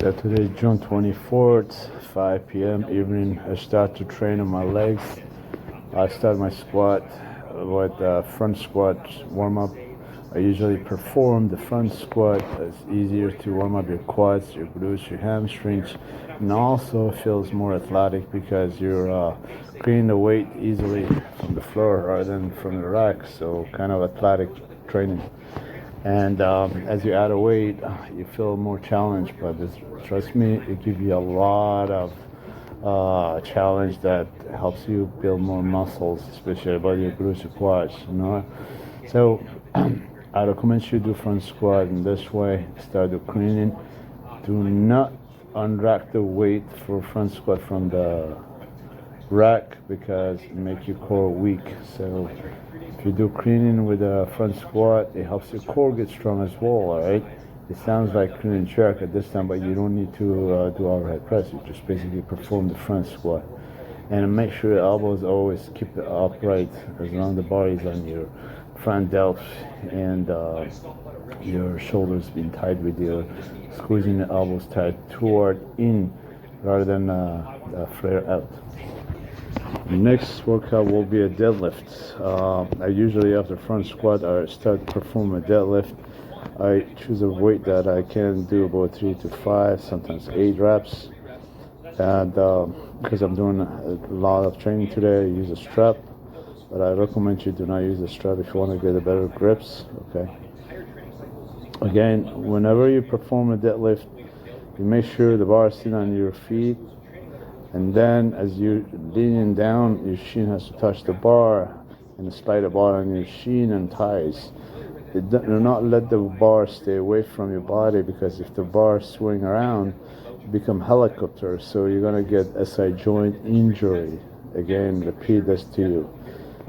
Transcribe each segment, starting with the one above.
So today, June 24th, 5 p.m. evening, I start to train on my legs. I start my squat with front squat warm up. I usually perform the front squat. It's easier to warm up your quads, your glutes, your hamstrings, and also feels more athletic because you're cleaning the weight easily from the floor rather than from the rack. So kind of athletic training. And as you add a weight, you feel more challenged. But trust me, it gives you a lot of challenge that helps you build more muscles, especially about your glutes and quads. You know, so I recommend you do front squat in this way. Start the cleaning. Do not unrack the weight for front squat from the rack because it makes your core weak. So if you do cleaning with a front squat, it helps your core get strong as well. All right. It sounds like clean and jerk at this time, but you don't need to do overhead press. You just basically perform the front squat, and make sure your elbows always keep it upright as long as the bar is on your front delts and your shoulders being tight with your squeezing the elbows tight toward in rather than flare out. Next workout will be a deadlift. I usually after front squat I start performing a deadlift. I choose a weight that I can do about 3 to 5, sometimes 8 reps. And because I'm doing a lot of training today, I use a strap. But I recommend you do not use a strap if you want to get a better grips. Okay. Again, whenever you perform a deadlift, you make sure the bar is sitting on your feet. And then as you're leaning down, your shin has to touch the bar and slide the bar on your shin and thighs. Do not let the bar stay away from your body, because if the bar swing around, you become helicopter. So you're going to get SI joint injury. Again, repeat this to you.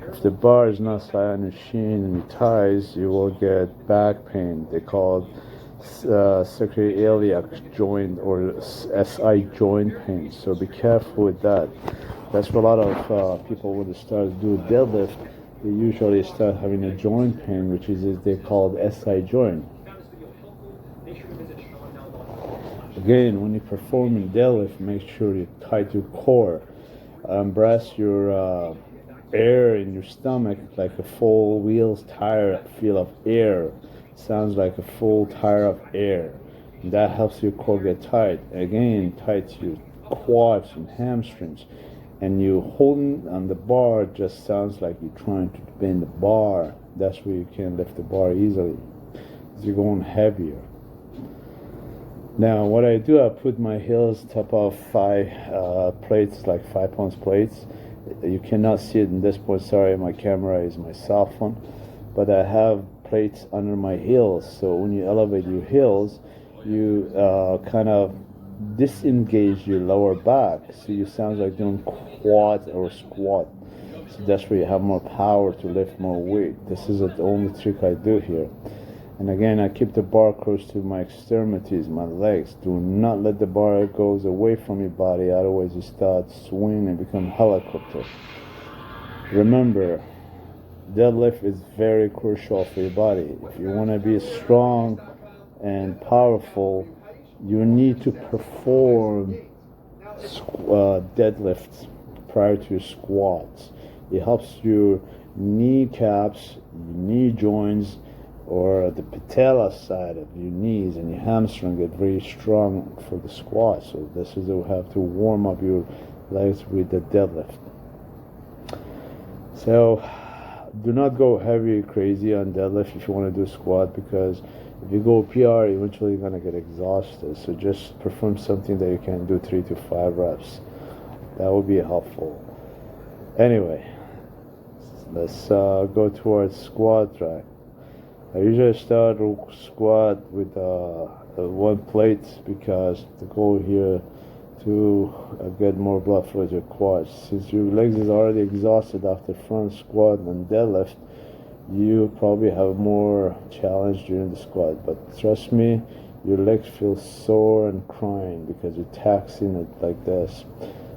If the bar is not sliding on your shin and your thighs, you will get back pain. They call it sacroiliac joint or SI joint pain. So be careful with that. That's what a lot of people when they start to do deadlift, they usually start having a joint pain, which is they call it SI joint. Again, when you perform in deadlift, make sure you tight your core. Embrace your air in your stomach like a full wheels tire feel of air. Sounds like a full tire of air. And that helps your core get tight. Again, tight your quads and hamstrings. And you holding on the bar just sounds like you're trying to bend the bar. That's where you can lift the bar easily. You're going heavier. Now what I do, I put my heels top of 5 plates, like 5 pounds plates. You cannot see it in this point. Sorry, my camera is my cell phone. But I have plates under my heels. So when you elevate your heels, you kind of disengage your lower back, so you sound like doing quad or squat. So that's where you have more power to lift more weight. This is the only trick I do here. And again, I keep the bar close to my extremities, my legs. Do not let the bar goes away from your body, otherwise you start swinging and become helicopter. Remember, deadlift is very crucial for your body. If you want to be strong and powerful, you need to perform deadlifts prior to your squats. It helps your kneecaps, your knee joints, or the patella side of your knees and your hamstring get very strong for the squat. So this is how you have to warm up your legs with the deadlift. So do not go heavy crazy on deadlift if you want to do squat, because if you go PR, eventually you're going to get exhausted. So just perform something that you can do 3 to 5 reps. That would be helpful. Anyway, let's go towards squat track. I usually start squat with 1 plate, because the goal here to get more blood flow to your quads. Since your legs is already exhausted after front squat and deadlift, you probably have more challenge during the squat. But trust me, your legs feel sore and crying because you're taxing it like this.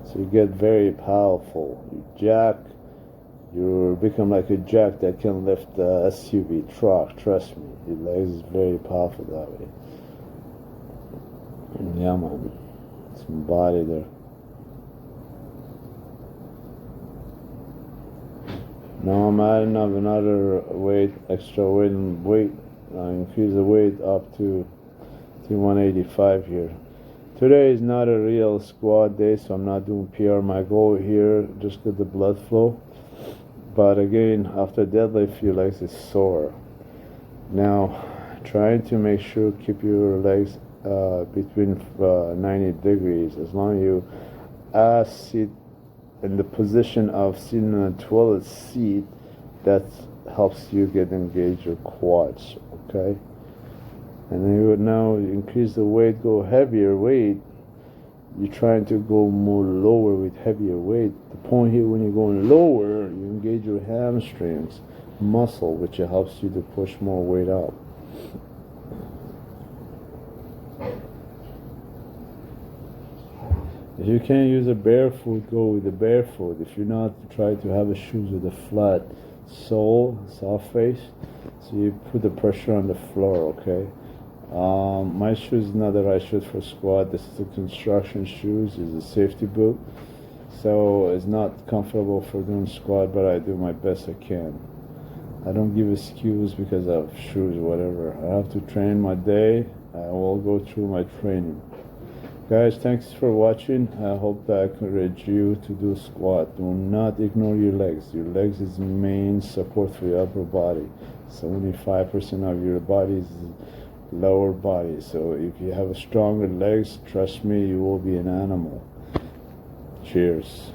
So you get very powerful. You become like a jack that can lift a SUV truck. Trust me, your legs is very powerful that way. And Yeah, man. Some body there. Now I'm adding up another weight, extra weight and weight. I increase the weight up to 185 here. Today is not a real squat day, so I'm not doing PR. My goal here, just get the blood flow. But again, after deadlift, your legs is sore. Now, trying to make sure keep your legs between 90 degrees. As long as you sit in the position of sitting on a toilet seat, that helps you get engaged your quads. Okay. And then you would now increase the weight, go heavier weight. You're trying to go more lower with heavier weight. The point here, when you're going lower, you engage your hamstrings muscle, which helps you to push more weight up. If you can't use a barefoot, go with the barefoot. If you're not, try to have a shoes with a flat sole, soft face, so you put the pressure on the floor. Okay. My shoes is not the right shoes for squat. This is a construction shoes. It's a safety boot, so it's not comfortable for doing squat. But I do my best I can. I don't give excuse because of shoes, whatever. I have to train my day. I will go through my training. Guys, thanks for watching. I hope that I encourage you to do squat. Do not ignore your legs. Your legs is main support for your upper body. 75% of your body is lower body. So if you have stronger legs, trust me, you will be an animal. Cheers.